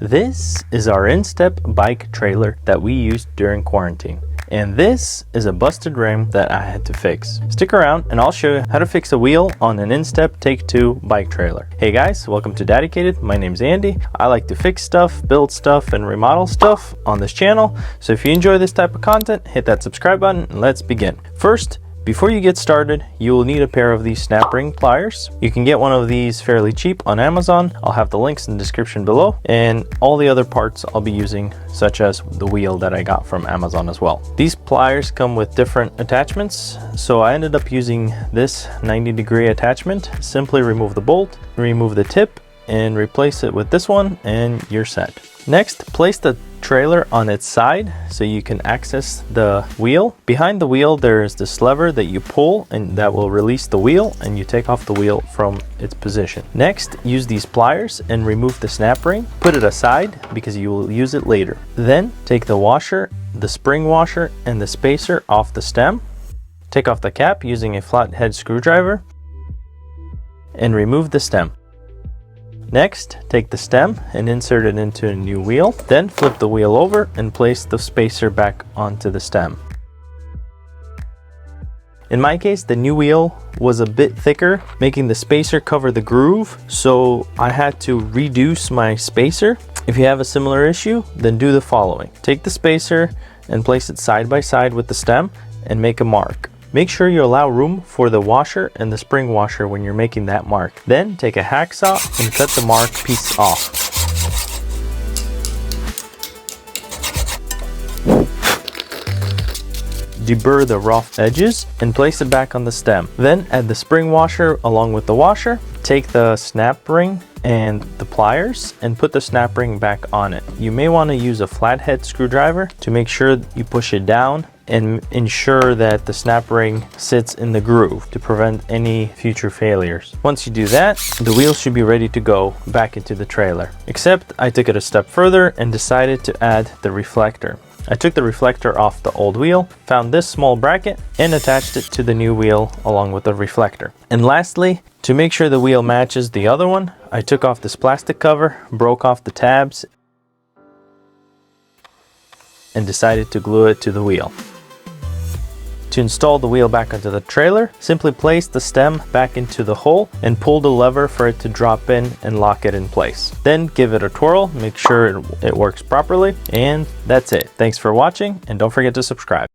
This is our instep bike trailer that we used during quarantine. And this is a busted rim that I had to fix. Stick around and I'll show you how to fix a wheel on an instep Take 2 bike trailer. Hey guys, welcome to Daddicated. My name's Andy. I like to fix stuff, build stuff, and remodel stuff on this channel. So if you enjoy this type of content, hit that subscribe button and let's begin. First, before you get started, you will need a pair of these snap ring pliers. You can get one of these fairly cheap on Amazon. I'll have the links in the description below, and all the other parts I'll be using, such as the wheel that I got from Amazon as well. These pliers come with different attachments, so I ended up using this 90-degree attachment. Simply remove the bolt, remove the tip, and replace it with this one, and you're set. Next, place the trailer on its side so you can access the wheel. Behind the wheel there's this lever that you pull and that will release the wheel, and you take off the wheel from its position. Next, use these pliers and remove the snap ring. Put it aside because you will use it later. Then take the washer, the spring washer, and the spacer off the stem. Take off the cap using a flathead screwdriver and remove the stem. Next, take the stem and insert it into a new wheel. Then flip the wheel over and place the spacer back onto the stem. In my case, the new wheel was a bit thicker, making the spacer cover the groove, so I had to reduce my spacer. If you have a similar issue, then do the following. Take the spacer and place it side by side with the stem and make a mark. Make sure you allow room for the washer and the spring washer when you're making that mark. Then take a hacksaw and cut the mark piece off. Deburr the rough edges and place it back on the stem. Then add the spring washer along with the washer. Take the snap ring and the pliers and put the snap ring back on it. You may want to use a flathead screwdriver to make sure you push it down and ensure that the snap ring sits in the groove to prevent any future failures. Once you do that, the wheel should be ready to go back into the trailer. Except I took it a step further and decided to add the reflector. I took the reflector off the old wheel, found this small bracket, and attached it to the new wheel along with the reflector. And lastly, to make sure the wheel matches the other one, I took off this plastic cover, broke off the tabs, and decided to glue it to the wheel. To install the wheel back onto the trailer, simply place the stem back into the hole and pull the lever for it to drop in and lock it in place. Then give it a twirl, make sure it works properly, and that's it. Thanks for watching, and don't forget to subscribe.